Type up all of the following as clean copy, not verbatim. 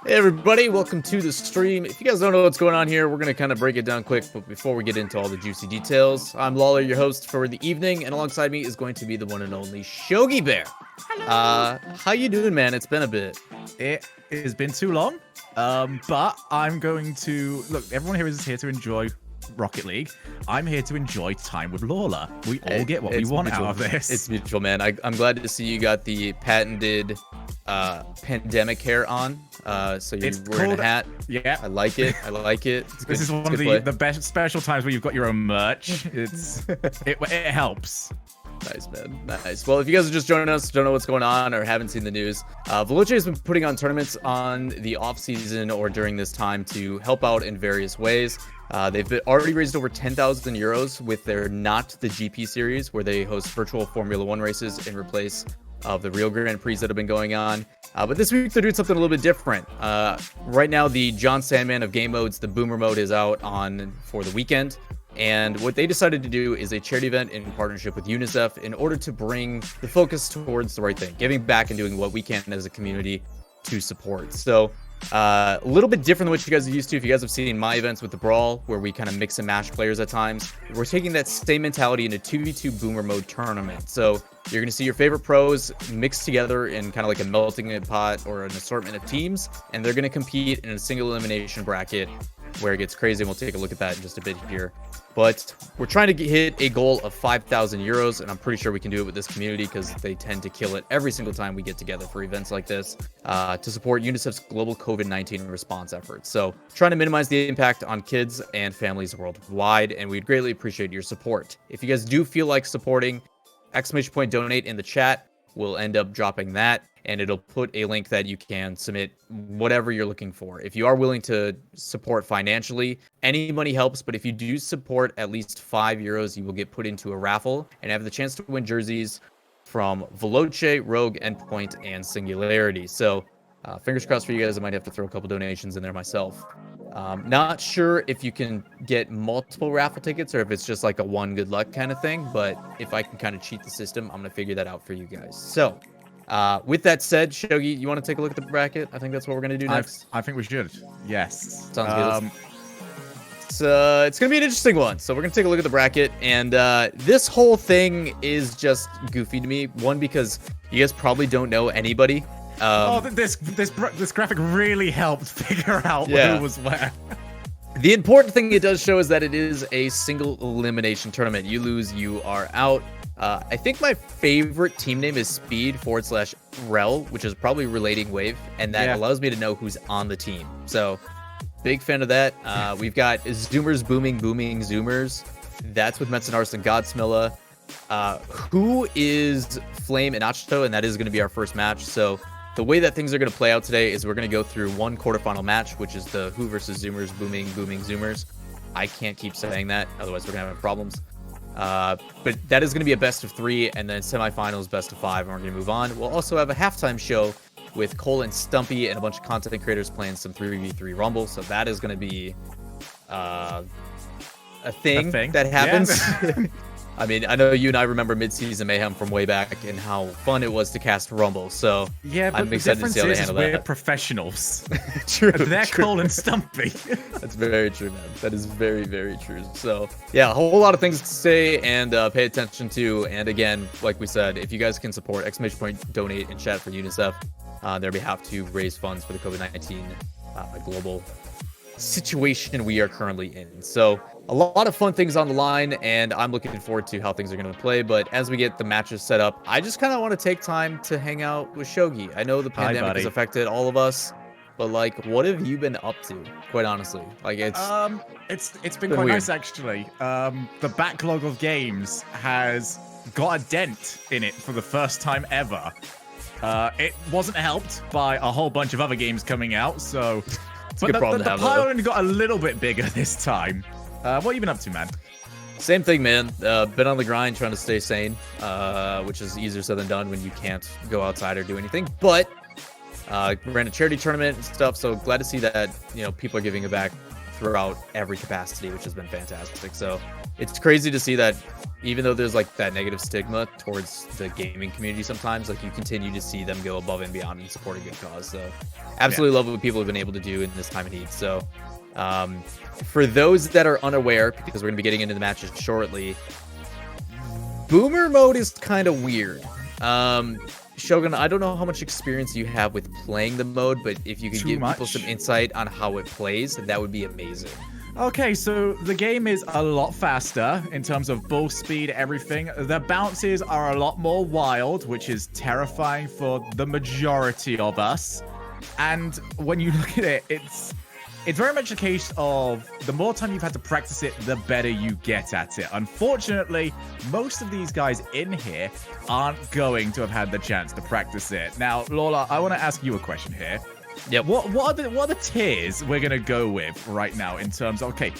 Hey everybody, welcome to the stream. If you guys don't know what's going on here, we're going to kind of break it down quick, but before we get into all the juicy details, I'm Lawler, your host for the evening, and alongside me is going to be the one and only Shogi Bear. Hello. How you doing, man? It's been a bit. It has been too long, but I'm going to... Look, everyone here is here to enjoy Rocket League. I'm here to enjoy time with Lawler. We all get what we want mutual. out of this. It's mutual, man. I'm glad to see you got the patented pandemic hair on. So you're wearing a hat. Yeah. I like it. I like it. This is one of the best special times where you've got your own merch. It helps. Nice, man. Nice. Well, if you guys are just joining us, don't know what's going on, or haven't seen the news, Veloce has been putting on tournaments on the off season or during this time to help out in various ways. They've already raised over 10,000 euros with their Not the GP series, where they host virtual Formula 1 races in replace of the real Grand Prix that have been going on. But this week they're doing something a little bit different. Right now, the John Sandman of game modes, the Boomer mode, is out for the weekend. And what they decided to do is a charity event in partnership with UNICEF in order to bring the focus towards the right thing, giving back and doing what we can as a community to support. So a little bit different than what you guys are used to. If you guys have seen my events with the Brawl, where we kind of mix and match players at times, we're taking that same mentality in a 2v2 Boomer mode tournament. So you're going to see your favorite pros mixed together in kind of like a melting pot or an assortment of teams, and they're going to compete in a single elimination bracket where it gets crazy, and we'll take a look at that in just a bit here. But we're trying to hit a goal of 5,000 euros, and I'm pretty sure we can do it with this community because they tend to kill it every single time we get together for events like this to support UNICEF's global COVID-19 response efforts. So trying to minimize the impact on kids and families worldwide, and we'd greatly appreciate your support. If you guys do feel like supporting, !donate in the chat. We'll end up dropping that, and it'll put a link that you can submit whatever you're looking for. If you are willing to support financially, any money helps, but if you do support at least 5 euros, you will get put into a raffle and have the chance to win jerseys from Veloce, Rogue, Endpoint, and Singularity. So fingers crossed for you guys. I might have to throw a couple donations in there myself. Not sure if you can get multiple raffle tickets or if it's just like a one good luck kind of thing, but if I can kind of cheat the system, I'm going to figure that out for you guys. So with that said, Shogi, you want to take a look at the bracket? I think that's what we're going to do next. I think we should. Yes. Sounds good. It's going to be an interesting one. So we're going to take a look at the bracket, and this whole thing is just goofy to me. One, because you guys probably don't know anybody. This graphic really helped figure out who was where. The important thing it does show is that it is a single elimination tournament. You lose, you are out. I think my favorite team name is Speed/Rel, which is probably relating Wave, and that allows me to know who's on the team. So, big fan of that. We've got Zoomers Booming Zoomers. That's with Metzenarst and Godsmilla. Who is Flame and Achito, and that is going to be our first match. So, the way that things are going to play out today is we're going to go through one quarterfinal match, which is the Who versus Zoomers Booming Zoomers. I can't keep saying that, otherwise we're going to have problems. But that is going to be a best of 3, and then semifinals best of 5, and we're going to move on. We'll also have a halftime show with Cole and Stumpy and a bunch of content creators playing some 3v3 Rumble. So that is going to be a thing that happens. Yeah. I mean, I know you and I remember Mid-Season Mayhem from way back and how fun it was to cast Rumble. So yeah, but I'm excited to see how they handle that. We're professionals. True. They're Cole and Stumpy. That's very true, man. That is very, very true. So yeah, a whole lot of things to say and pay attention to. And again, like we said, if you guys can support !donate in chat for UNICEF on their behalf to raise funds for the COVID-19 global situation we are currently in. So a lot of fun things on the line, and I'm looking forward to how things are going to play. But as we get the matches set up, I just kind of want to take time to hang out with Shogi. I know the pandemic has affected all of us, but like, what have you been up to? Quite honestly, like it's been quite nice actually. The backlog of games has got a dent in it for the first time ever. It wasn't helped by a whole bunch of other games coming out, so. But the pile only got a little bit bigger this time. What have you been up to, man? Same thing, man. Been on the grind trying to stay sane, which is easier said than done when you can't go outside or do anything. But ran a charity tournament and stuff, so glad to see that people are giving it back throughout every capacity, which has been fantastic. So it's crazy to see that even though there's like that negative stigma towards the gaming community sometimes, like you continue to see them go above and beyond and support a good cause. So absolutely love what people have been able to do in this time of need. So for those that are unaware, because we're going to be getting into the matches shortly, Boomer mode is kind of weird. Shogun, I don't know how much experience you have with playing the mode, but if you could give people some insight on how it plays, that would be amazing. Okay, so the game is a lot faster in terms of ball speed, everything. The bounces are a lot more wild, which is terrifying for the majority of us. And when you look at it, it's very much a case of the more time you've had to practice it, the better you get at it. Unfortunately, most of these guys in here aren't going to have had the chance to practice it. Now, Lola, I want to ask you a question here. Yeah. What are the tiers we're gonna go with right now in terms of, okay,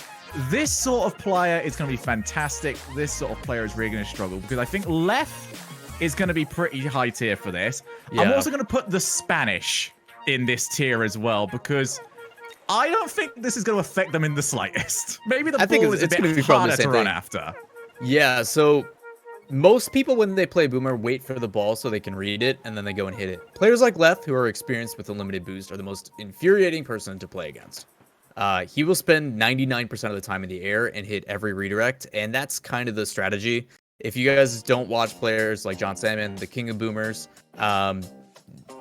this sort of player is gonna be fantastic. This sort of player is really gonna struggle, because I think left is gonna be pretty high tier for this. Yeah. I'm also gonna put the Spanish in this tier as well, because I don't think this is gonna affect them in the slightest. Maybe the ball is a bit harder to run after. Yeah. So most people, when they play Boomer, wait for the ball so they can read it, and then they go and hit it. Players like Left, who are experienced with a limited boost, are the most infuriating person to play against. He will spend 99% of the time in the air and hit every redirect, and that's kind of the strategy. If you guys don't watch players like John Salmon, the king of Boomers,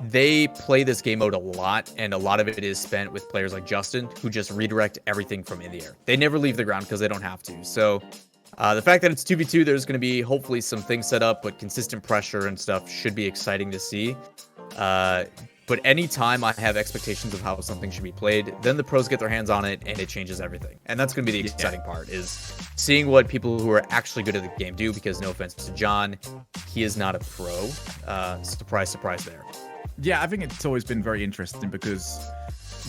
they play this game mode a lot, and a lot of it is spent with players like Justin, who just redirect everything from in the air. They never leave the ground because they don't have to. So the fact that it's 2v2, there's going to be hopefully some things set up, but consistent pressure and stuff should be exciting to see. But anytime I have expectations of how something should be played, then the pros get their hands on it and it changes everything. And that's going to be the exciting part, is seeing what people who are actually good at the game do, because no offense to John, he is not a pro. Surprise, surprise there. Yeah, I think it's always been very interesting, because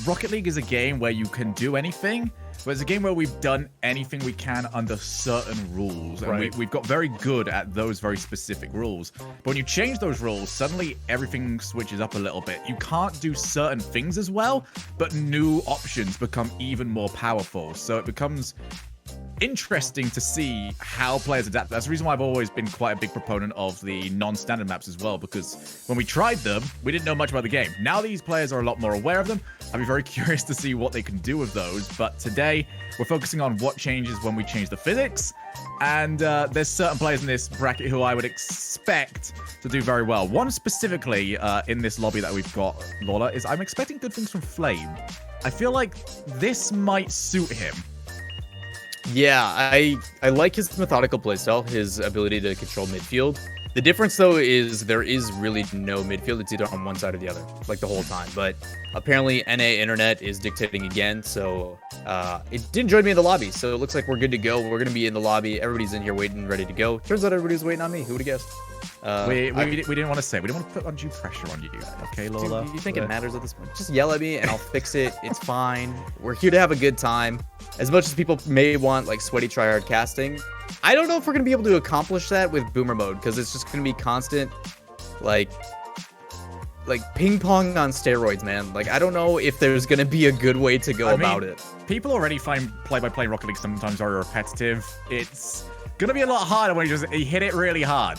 Rocket League is a game where you can do anything, but it's a game where we've done anything we can under certain rules, and we've got very good at those very specific rules. But when you change those rules, suddenly everything switches up a little bit. You can't do certain things as well, but new options become even more powerful. So it becomes interesting to see how players adapt. That's the reason why I've always been quite a big proponent of the non-standard maps as well, because when we tried them, we didn't know much about the game. Now these players are a lot more aware of them. I'd be very curious to see what they can do with those. But today, we're focusing on what changes when we change the physics. And there's certain players in this bracket who I would expect to do very well. One specifically in this lobby that we've got, Lola, is I'm expecting good things from Flame. I feel like this might suit him. Yeah, I like his methodical playstyle, his ability to control midfield. The difference, though, is there is really no midfield. It's either on one side or the other, like the whole time. But apparently, NA Internet is dictating again, so it didn't join me in the lobby. So it looks like we're good to go. We're going to be in the lobby. Everybody's in here waiting, ready to go. Turns out everybody's waiting on me. Who would have guessed? We didn't want to say. We didn't want to put undue pressure on you. Okay, Lola? Dude, you think it matters at this point? Just yell at me and I'll fix it. It's fine. We're here to have a good time. As much as people may want like sweaty tryhard casting, I don't know if we're going to be able to accomplish that with Boomer mode, because it's just going to be constant, like ping pong on steroids, man. Like, I don't know if there's going to be a good way to go about it. People already find play-by-play Rocket League sometimes very repetitive. It's going to be a lot harder when you hit it really hard.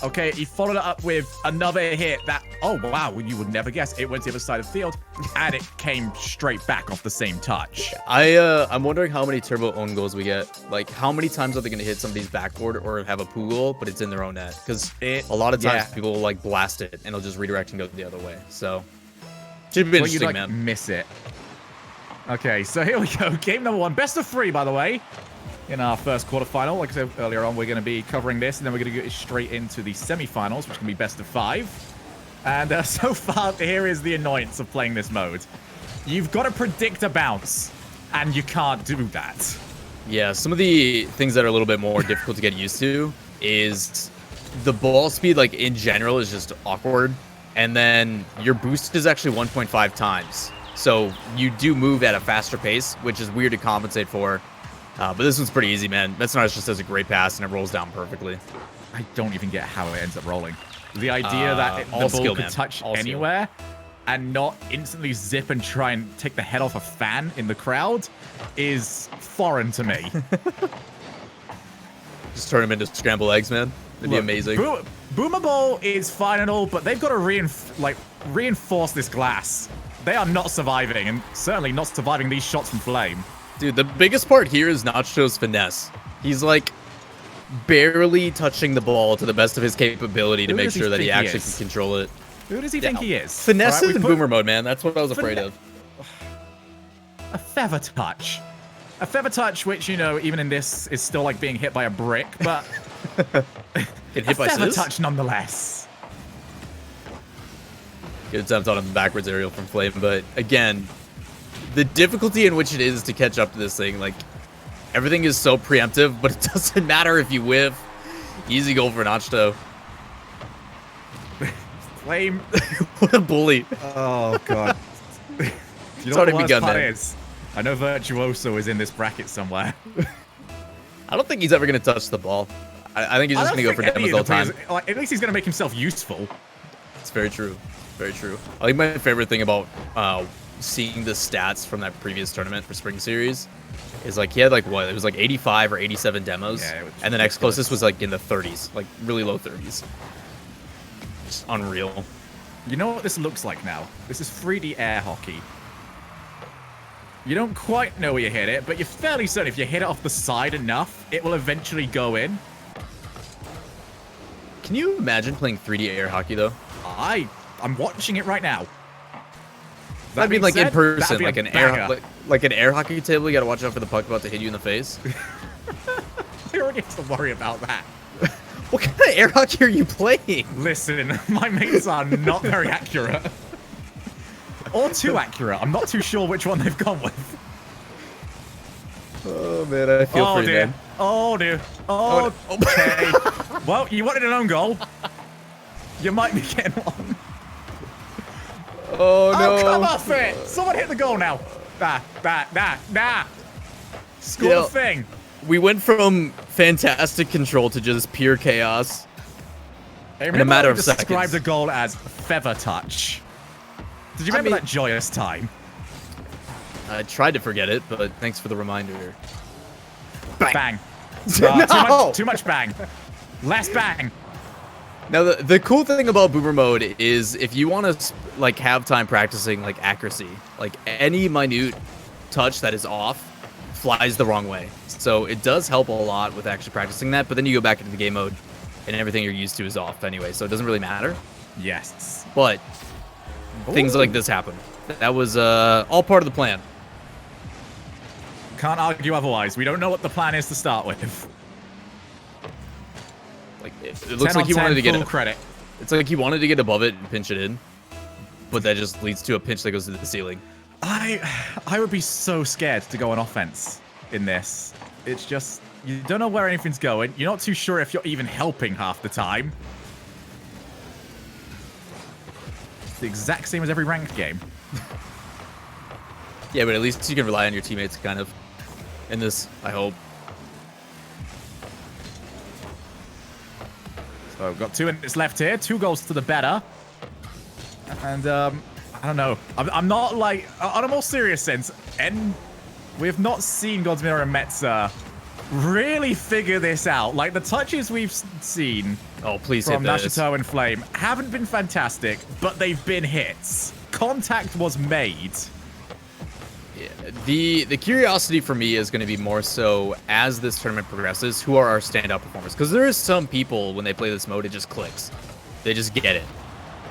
Okay, he followed it up with another hit that, oh wow, you would never guess. It went to the other side of the field, and it came straight back off the same touch. I'm wondering how many turbo own goals we get. Like, how many times are they going to hit somebody's backboard or have a pool goal, but it's in their own net? Because a lot of times people will, like, blast it, and it'll just redirect and go the other way. So, should be interesting, you, man. Miss it. Okay, so here we go. Game number 1. Best of 3, by the way. In our first quarterfinal, like I said earlier on, we're going to be covering this, and then we're going to go straight into the semifinals, which can be best of 5. And so far, here is the annoyance of playing this mode. You've got to predict a bounce, and you can't do that. Yeah, some of the things that are a little bit more difficult to get used to is the ball speed, like, in general, is just awkward. And then your boost is actually 1.5 times. So you do move at a faster pace, which is weird to compensate for. But this one's pretty easy, man. Metsonage just does a great pass, and it rolls down perfectly. I don't even get how it ends up rolling. The idea that the ball could touch anywhere and not instantly zip and try and take the head off a fan in the crowd is foreign to me. Just turn him into scrambled eggs, man. It'd be amazing. Boomer Bowl is fine and all, but they've got to reinforce this glass. They are not surviving, and certainly not surviving these shots from Flame. Dude, the biggest part here is Nacho's finesse. He's like barely touching the ball to the best of his capability to make sure that he actually can control it. Who does he think he is? Finesse in boomer mode, man. That's what I was afraid of. A feather touch. A feather touch, which, you know, even in this is still like being hit by a brick, but Get hit by feather touch nonetheless. Good attempt on a backwards aerial from Flame, but again, the difficulty in which it is to catch up to this thing, like, everything is so preemptive, but it doesn't matter if you whiff. Easy goal for Nacho. Flame. What a bully. Oh, God. You know what the worst part is? I know Virtuoso is in this bracket somewhere. I don't think he's ever going to touch the ball. I think he's just going to go for demos all the time. Like, at least he's going to make himself useful. It's very true. Very true. I think my favorite thing about seeing the stats from that previous tournament for Spring Series is, like, he had, like, what? It was, like, 85 or 87 demos. Yeah, and the next closest was, like, in the 30s. Like, really low 30s. Just unreal. You know what this looks like now? This is 3D air hockey. You don't quite know where you hit it, but you're fairly certain if you hit it off the side enough, it will eventually go in. Can you imagine playing 3D air hockey, though? I'm watching it right now. I mean, like, in person, like an air hockey table. You gotta watch out for the puck about to hit you in the face. I already have to worry about that. What kind of air hockey are you playing? Listen, my mates are not very accurate. Or too accurate. I'm not too sure which one they've gone with. Oh, man, I feel for you, man. Oh, dear. Oh, okay. Well, you wanted an own goal. You might be getting one. Oh, no. Oh, come off it. Someone hit the goal now. Nah. Score the thing. We went from fantastic control to just pure chaos in a matter of seconds. Describe the goal as feather touch. Did you remember that joyous time? I tried to forget it, but thanks for the reminder. Bang. No! Too much bang. Less bang. Now, the cool thing about boomer mode is if you want to, like, have time practicing, like, accuracy, like, any minute touch that is off flies the wrong way. So it does help a lot with actually practicing that, but then you go back into the game mode and everything you're used to is off anyway, so it doesn't really matter. Yes. But things like this happen. That was all part of the plan. Can't argue otherwise. We don't know what the plan is to start with. Like, it looks like he wanted to get full credit. It's like he wanted to get above it and pinch it in, but that just leads to a pinch that goes to the ceiling. I would be so scared to go on offense in this. It's just, you don't know where anything's going. You're not too sure if you're even helping half the time. It's the exact same as every ranked game. Yeah, but at least you can rely on your teammates, kind of, in this, I hope. So we've got 2 minutes left here. 2 goals to the better. And, I don't know. I'm not, like, on a more serious sense, and we have not seen Godsmir and Metza really figure this out. Like, the touches we've seen from Nascito and Flame haven't been fantastic, but they've been hits. Contact was made. Yeah, the curiosity for me is going to be more so as this tournament progresses, who are our standout performers? Because there is some people, when they play this mode, it just clicks. They just get it.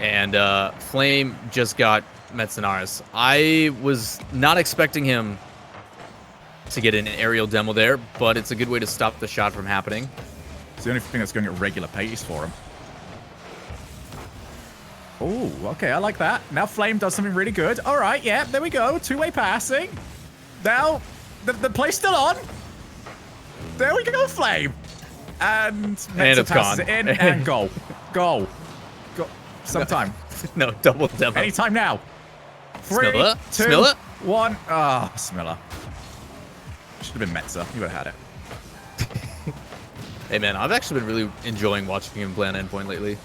And Flame just got Metzanaris. I was not expecting him to get an aerial demo there, but it's a good way to stop the shot from happening. It's the only thing that's going at regular pace for him. Oh, okay, I like that. Now Flame does something really good. All right, yeah, there we go. 2-way passing. Now, the play's still on. There we go, Flame. And Metza passes it in, and goal. Goal. Sometime. No, double demo. Anytime now. 3, 2, Smilla? 1. Ah, Smilla. Should have been Metza. You would have had it. Hey, man, I've actually been really enjoying watching him play on endpoint lately.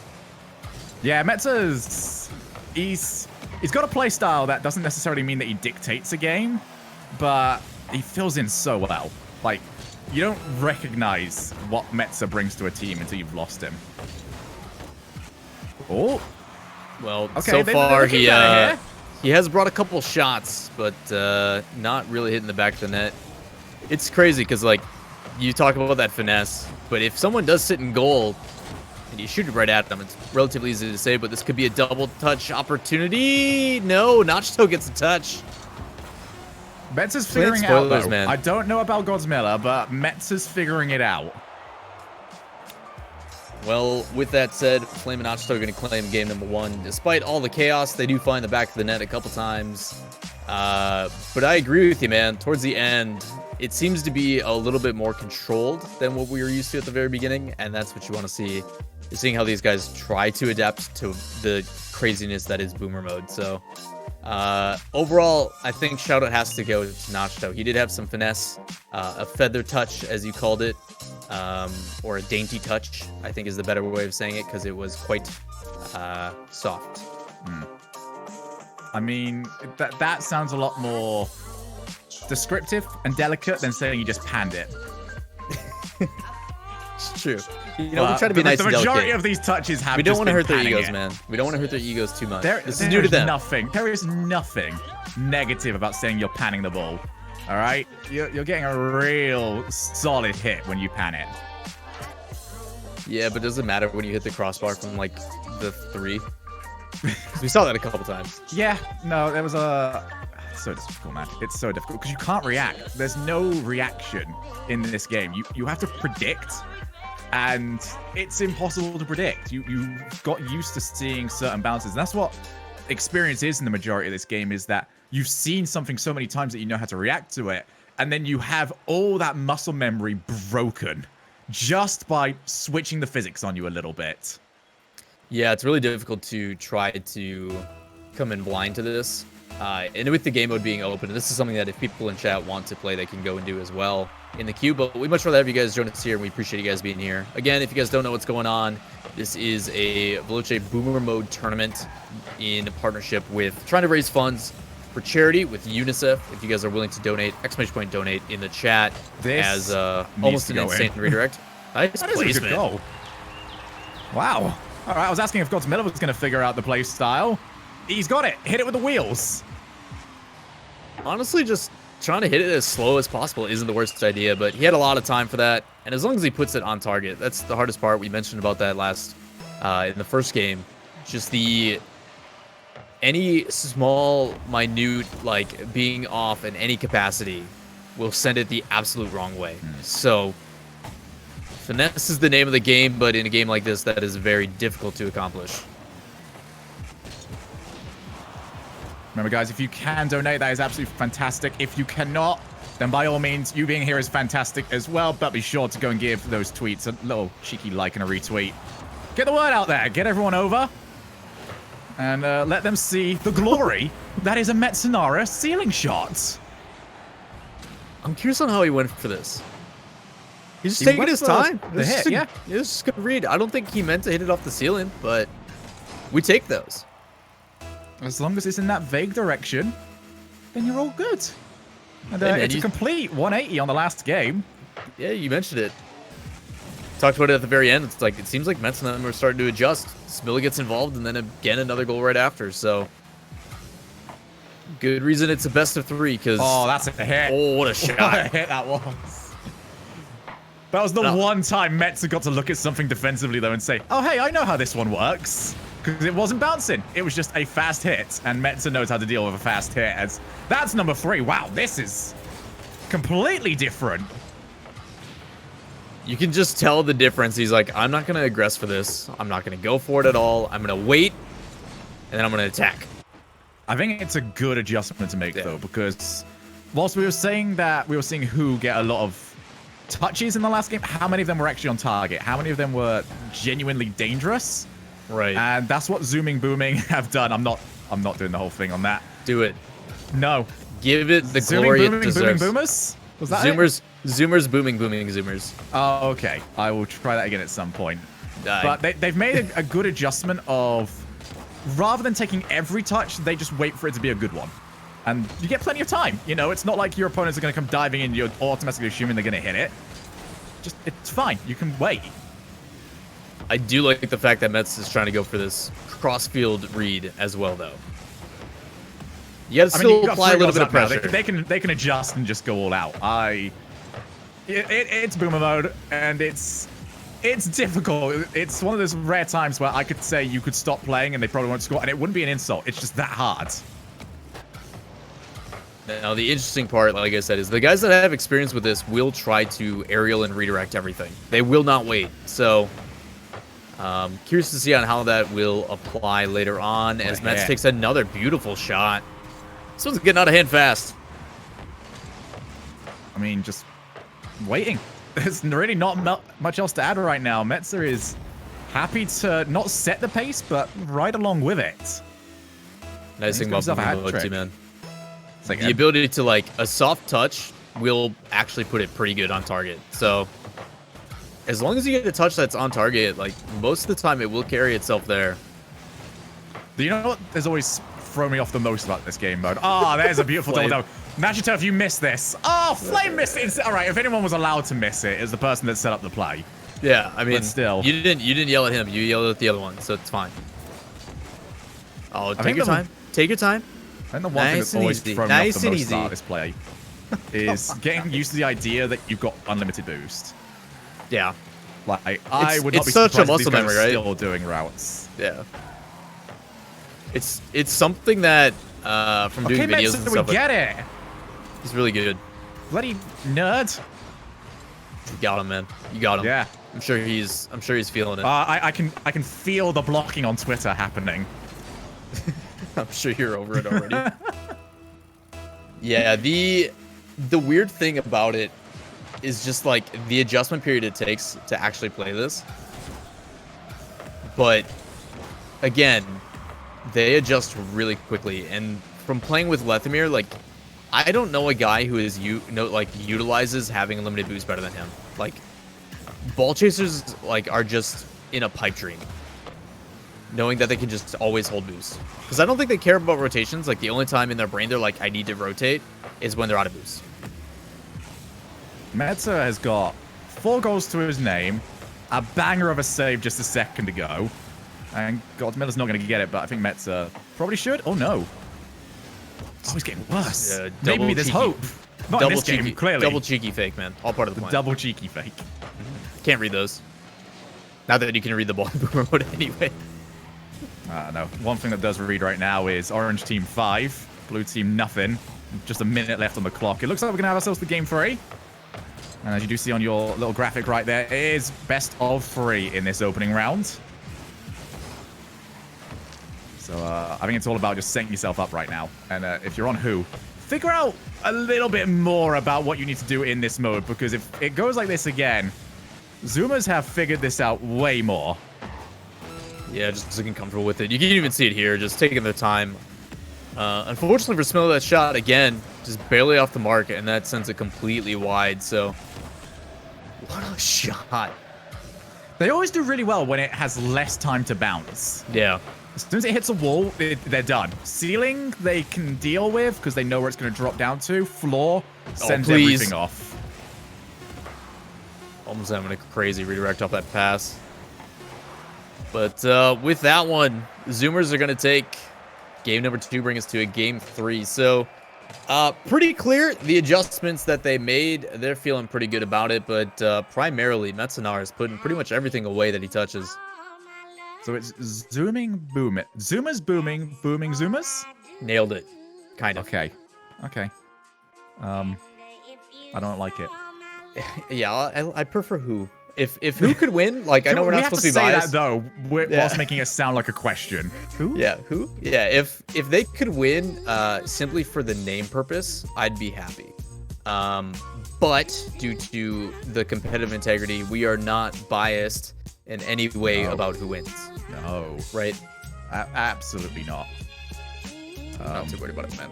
Yeah, Metza's... He's He's got a play style that doesn't necessarily mean that he dictates a game, but he fills in so well. Like, you don't recognize what Metza brings to a team until you've lost him. Oh. Well, okay, so far he has brought a couple shots, but not really hitting the back of the net. It's crazy because, like, you talk about that finesse, but if someone does sit in goal and you shoot it right at them, it's relatively easy to say, but this could be a double touch opportunity. No, Nachto gets a touch. Metza's figuring it out, though. Man. I don't know about Godsmiller, but Metza's figuring it out. Well, with that said, Flame and Nachto are going to claim game number 1. Despite all the chaos, they do find the back of the net a couple times. But I agree with you, man. Towards the end, it seems to be a little bit more controlled than what we were used to at the very beginning, and that's what you want to see. You're seeing how these guys try to adapt to the craziness that is Boomer mode. So, overall, I think shoutout has to go to Nachto. He did have some finesse, a feather touch, as you called it. Or a dainty touch, I think is the better way of saying it, because it was quite soft. I mean, that sounds a lot more descriptive and delicate than saying you just panned it. It's true. You know, we try to be nice and delicate. The majority of these touches have. We don't want to hurt their egos, man. We don't want to hurt their egos too much. This is new to them. There is nothing negative about saying you're panning the ball. All right, you're getting a real solid hit when you pan it. Yeah, but does it matter when you hit the crossbar from like the 3? We saw that a couple times. Yeah, no, there was it's so difficult, man. It's so difficult because you can't react. There's no reaction in this game. You have to predict, and it's impossible to predict. You got used to seeing certain bounces, and that's what experience is in the majority of this game, is that you've seen something so many times that you know how to react to it, and then you have all that muscle memory broken just by switching the physics on you a little bit. Yeah, it's really difficult to try to come in blind to this. And with the game mode being open, this is something that if people in chat want to play, they can go and do as well in the queue. But we'd much rather have you guys join us here, and we appreciate you guys being here. Again, if you guys don't know what's going on, this is a Veloce Boomer Mode tournament in partnership with trying to raise funds for charity with UNICEF. If you guys are willing to donate, ! Donate in the chat as almost an insane redirect. Nice placement. Goal. Wow. All right, I was asking if Godsmiller was going to figure out the play style. He's got it. Hit it with the wheels. Honestly, just trying to hit it as slow as possible isn't the worst idea, but he had a lot of time for that. And as long as he puts it on target, that's the hardest part. We mentioned about that last in the first game. Just any small, minute, like, being off in any capacity will send it the absolute wrong way. So, finesse is the name of the game, but in a game like this, that is very difficult to accomplish. Remember, guys, if you can donate, that is absolutely fantastic. If you cannot, then by all means, you being here is fantastic as well, but be sure to go and give those tweets a little cheeky like and a retweet. Get the word out there. Get everyone over. And let them see the glory that is a Metsanara ceiling shot. I'm curious on how he went for this. He's just taking his time. The hit, yeah. This is a good read. I don't think he meant to hit it off the ceiling, but we take those. As long as it's in that vague direction, then you're all good. And it's a complete 180 on the last game. Yeah, you mentioned it. Talked about it at the very end. It's like, it seems like Mets and them are starting to adjust. Smilla gets involved, and then again another goal right after. So good reason it's a best of 3. Because that's a hit. Oh, what a shot! What a hit that was. That was the one time Mets got to look at something defensively though and say, "Oh hey, I know how this one works." Because it wasn't bouncing. It was just a fast hit, and Metza knows how to deal with a fast hit. That's number 3. Wow, this is completely different. You can just tell the difference. He's like, I'm not going to aggress for this. I'm not going to go for it at all. I'm going to wait, and then I'm going to attack. I think it's a good adjustment to make, though, because whilst we were saying that we were seeing who get a lot of touches in the last game, how many of them were actually on target? How many of them were genuinely dangerous? Right. And that's what Zooming Booming have done. I'm not doing the whole thing on that. Do it. No. Give it the glory it deserves. Booming Boomers? Was that Zoomers, booming Zoomers. Oh, okay. I will try that again at some point. But they've made a good adjustment of rather than taking every touch, they just wait for it to be a good one. And you get plenty of time. You know, it's not like your opponents are going to come diving in. You're automatically assuming they're going to hit it. Just, it's fine. You can wait. I do like the fact that Mets is trying to go for this cross-field read as well, though. You got to still apply a little bit of pressure. They can adjust and just go all out. It's boomer mode, and it's difficult. It's one of those rare times where I could say you could stop playing and they probably won't score, and it wouldn't be an insult. It's just that hard. Now, the interesting part, like I said, is the guys that have experience with this will try to aerial and redirect everything. They will not wait. So, curious to see on how that will apply later on as Mets takes another beautiful shot. This one's getting out of hand fast. I mean, just waiting. There's really not much else to add right now. Metzer is happy to not set the pace, but right along with it. Nice thing about boomer too, man. Like the ability to, like, a soft touch will actually put it pretty good on target. So, as long as you get a touch that's on target, like, most of the time it will carry itself there. You know what? There's always thrown me off the most about this game mode. Ah, there's a beautiful double down. Imagine if you missed this. Oh, Flame missed it. All right, if anyone was allowed to miss it, it's the person that set up the play. Yeah, I mean, but still, you didn't yell at him. You yelled at the other one, so it's fine. Oh, take your time. Take your time. I think the one thing that's always thrown me off the most about this play is getting used to the idea that you've got unlimited boost. Yeah. Like, I would not be such surprised a if these muscle guys memory, are right? still doing routes. Yeah. It's something that from doing videos and stuff. We get it. He's really good. Bloody nerd. You got him, man. You got him. Yeah. I'm sure he's feeling it. I can feel the blocking on Twitter happening. I'm sure you're over it already. Yeah, the weird thing about it is just like the adjustment period it takes to actually play this. But again, they adjust really quickly, and from playing with Lethamyr, like, I don't know a guy who is utilizes having a limited boost better than him. Like, ball chasers are just in a pipe dream, knowing that they can just always hold boost. Because I don't think they care about rotations. Like, the only time in their brain they're like, I need to rotate, is when they're out of boost. Metzer has got 4 goals to his name, a banger of a save just a second ago, and God, Miller's not going to get it, but I think Metzer probably should. Oh, no. Oh, he's getting worse. Maybe there's hope. Not in this game, clearly. Double cheeky fake, man. All part of the plan. Double cheeky fake. Can't read those. Not that you can read the ball in boomer mode anyway. No. One thing that does read right now is Orange Team 5, Blue Team nothing. Just a minute left on the clock. It looks like we're going to have ourselves the game 3. And as you do see on your little graphic right there, it is best of 3 in this opening round. So I think it's all about just setting yourself up right now. And if you're on Who, figure out a little bit more about what you need to do in this mode. Because if it goes like this again, Zoomers have figured this out way more. Yeah, just looking comfortable with it. You can even see it here, just taking their time. Unfortunately for Smell, that shot, again, just barely off the mark, and that sends it completely wide. So, what a shot. They always do really well when it has less time to bounce. Yeah. As soon as it hits a wall, they're done. Ceiling, they can deal with because they know where it's going to drop down to. Floor sends everything off. Almost having a crazy redirect off that pass. But with that one, Zoomers are going to take game number 2, bring us to a game 3. So pretty clear the adjustments that they made. They're feeling pretty good about it. But primarily, Metzenar is putting pretty much everything away that he touches. So it's zooming, boom it. Zoomers, booming, booming, zoomers? Nailed it. Kind of. Okay. I don't like it. Yeah, I prefer Who. If Who could win, like, I know we're not supposed to be biased. We have to say that, though, whilst making it sound like a question. Who? Yeah, Who? Yeah, if they could win simply for the name purpose, I'd be happy. But due to the competitive integrity, we are not biased in any way about who wins. No. Right? Absolutely not. Not too worried about it, man.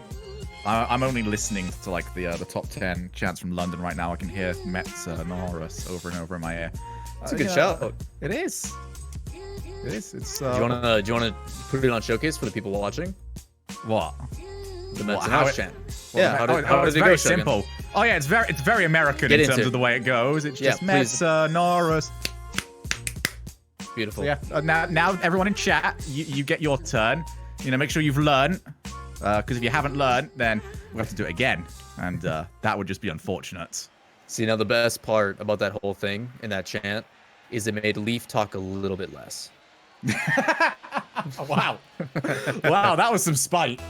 I'm only listening to like the top 10 chants from London right now. I can hear Metz Norris over and over in my ear. It's a good shout. It is. It is. It's. Do you wanna put it on showcase for the people watching? What? The Mets and House chant. Yeah. How does it go? Very simple. Oh yeah, it's very American in terms of the way it goes. It's just Mets, Norris. Beautiful. So yeah. Now everyone in chat, you get your turn. You know, make sure you've learned. Because if you haven't learned, then we have to do it again, and that would just be unfortunate. See, now the best part about that whole thing in that chant is it made Leaf talk a little bit less. Wow. Wow, that was some spite.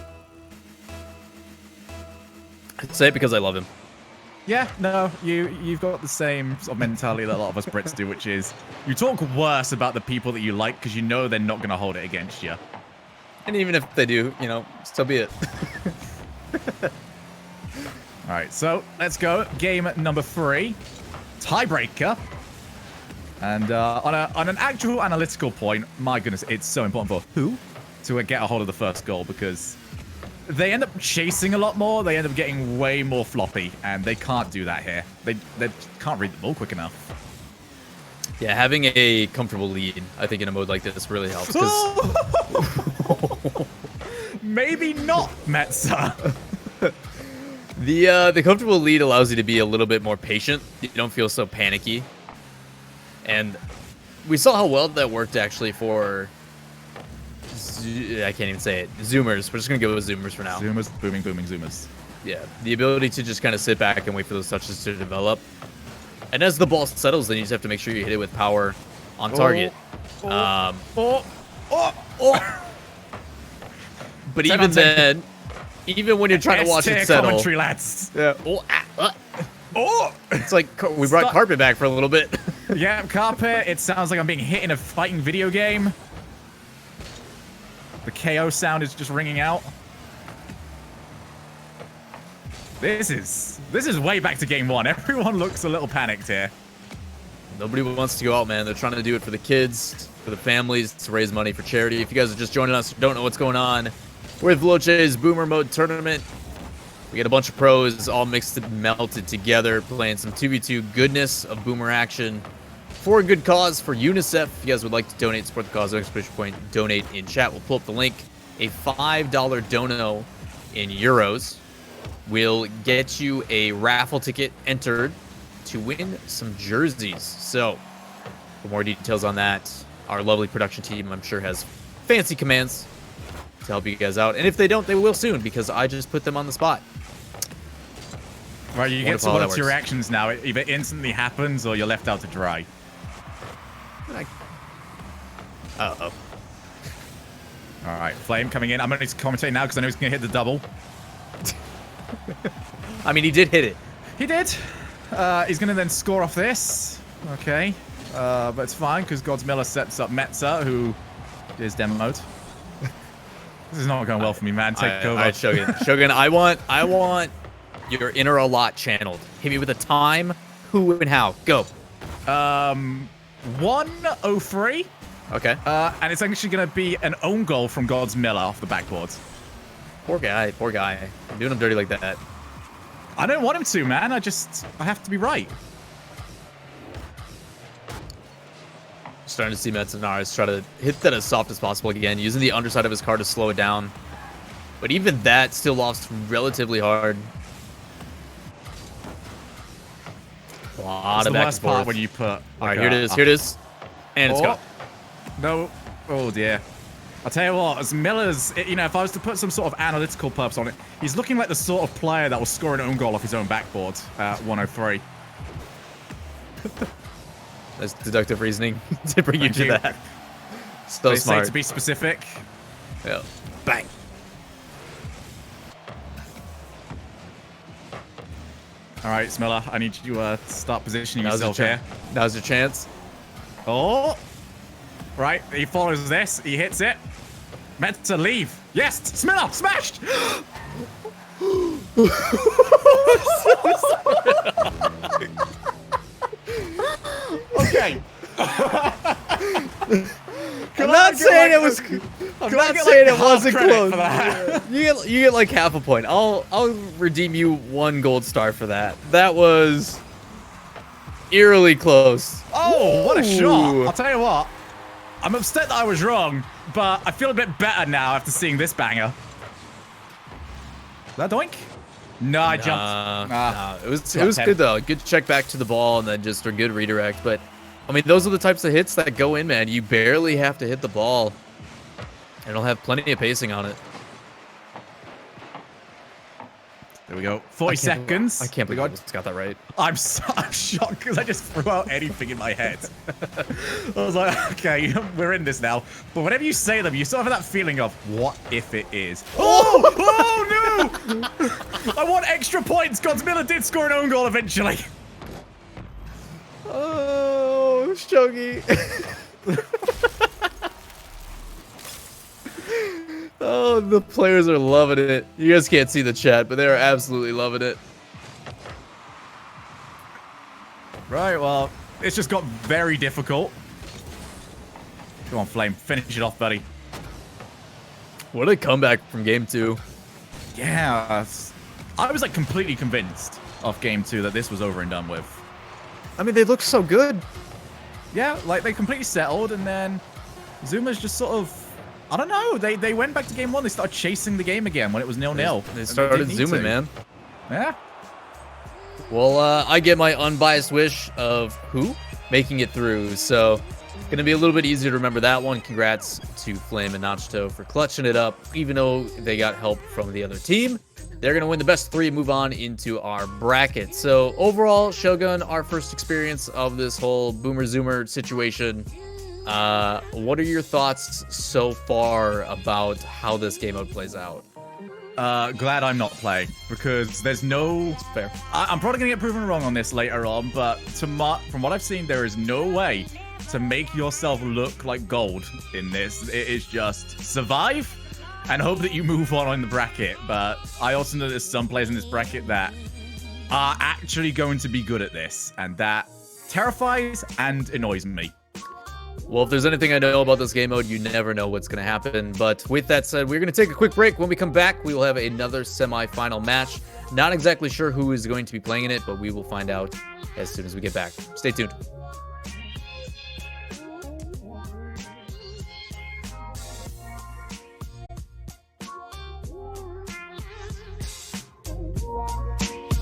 I say it because I love him. Yeah, no, you've got the same sort of mentality that a lot of us Brits do, which is you talk worse about the people that you like because you know they're not going to hold it against you. And even if they do, you know, so be it. All right, so let's go. Game number 3, tiebreaker. And on an actual analytical point, my goodness, it's so important for who to get a hold of the first goal because they end up chasing a lot more. They end up getting way more floppy, and they can't do that here. They can't read the ball quick enough. Yeah, having a comfortable lead, I think, in a mode like this really helps. Maybe not, Metza. The comfortable lead allows you to be a little bit more patient. You don't feel so panicky. And we saw how well that worked, actually, for... I can't even say it. Zoomers. We're just going to go with Zoomers for now. Zoomers, booming, Zoomers. Yeah, the ability to just kind of sit back and wait for those touches to develop. And as the ball settles, then you just have to make sure you hit it with power on target. But even then, even when you're trying to watch it settle... commentary, lads. Yeah. It's like we brought Carpet back for a little bit. Yeah, Carpet. It sounds like I'm being hit in a fighting video game. The KO sound is just ringing out. This is way back to game 1. Everyone looks a little panicked here. Nobody wants to go out, man. They're trying to do it for the kids, for the families, to raise money for charity. If you guys are just joining us, don't know what's going on, we're at Veloce's Boomer Mode Tournament. We got a bunch of pros all mixed and melted together, playing some 2v2 goodness of Boomer action for a good cause, for UNICEF. If you guys would like to donate, support the cause, exclamation point, donate in chat. We'll pull up the link. A $5 dono in euros will get you a raffle ticket entered to win some jerseys. So, for more details on that, our lovely production team, I'm sure, has fancy commands to help you guys out. And if they don't, they will soon, because I just put them on the spot. Right, you get to watch your reactions now. It either instantly happens or you're left out to dry. Uh-oh. All right, Flame coming in. I'm going to commentate now because I know he's going to hit the double. I mean, he did hit it. He did. He's going to then score off this. Okay. But it's fine because Godsmiller sets up Metza, who is demo mode. This is not going well for me, man. Take over. All right, Shogun. Shogun, I want your inner a lot channeled. Hit me with a time, who, and how. Go. 1:03. Okay. And it's actually going to be an own goal from Godsmiller off the backboard. Poor guy. Poor guy. I'm doing him dirty like that. I don't want him to, man. I have to be right. Starting to see Metzenaris try to hit that as soft as possible again, using the underside of his car to slow it down. But even that still lost relatively hard. A lot of back and forth. Part when you put. All right, here it is. Here it is. And it's gone. No. Oh, dear. I'll tell you what, as Miller's, you know, if I was to put some sort of analytical purpose on it, he's looking like the sort of player that will score an own goal off his own backboard at 1:03. That's deductive reasoning to bring you to that. So they smart. say to be specific. Yeah. Bang. All right, Smiller, I need you to start positioning yourself here. Now's your chance. Oh. Right, he follows this. He hits it. Meant to leave. Yes, Smiller, smashed. Okay. I'm not saying it was. I'm not saying it wasn't close. You get like half a point. I'll redeem you 1 gold star for that. That was eerily close. Oh, what a shot! I'll tell you what. I'm upset that I was wrong, but I feel a bit better now after seeing this banger. That doink? No, I jumped. Nah, it was good though. Good check back to the ball and then just a good redirect. But I mean, those are the types of hits that go in, man. You barely have to hit the ball, and it'll have plenty of pacing on it. There we go. 40 seconds. I can't believe I just got that right. I'm shocked because I just threw out anything in my head. I was like, okay, we're in this now. But whenever you say them, you sort of have that feeling of, what if it is? Oh! Oh, no! I want extra points. Godzilla did score an own goal eventually. Oh, Shogi. Oh, the players are loving it. You guys can't see the chat, but they are absolutely loving it. Right, well, it's just got very difficult. Come on, Flame. Finish it off, buddy. What a comeback from game 2. Yeah. I was, like, completely convinced of game 2 that this was over and done with. I mean, they look so good. Yeah, like, they completely settled, and then Zuma's just sort of... I don't know. They went back to game 1. They started chasing the game again when it was 0-0. They started zooming, man. Yeah. Well, I get my unbiased wish of who making it through. So, going to be a little bit easier to remember that one. Congrats to Flame and Nachito for clutching it up. Even though they got help from the other team, they're going to win the best 3 and move on into our bracket. So, overall, Shogun, our first experience of this whole Boomer Zoomer situation. What are your thoughts so far about how this game mode plays out? Glad I'm not playing because there's no... It's fair. I'm probably going to get proven wrong on this later on, but from what I've seen, there is no way to make yourself look like gold in this. It is just survive and hope that you move on in the bracket. But I also know there's some players in this bracket that are actually going to be good at this, and that terrifies and annoys me. Well, if there's anything I know about this game mode, you never know what's going to happen. But with that said, we're going to take a quick break. When we come back, we will have another semi-final match. Not exactly sure who is going to be playing in it, but we will find out as soon as we get back. Stay tuned.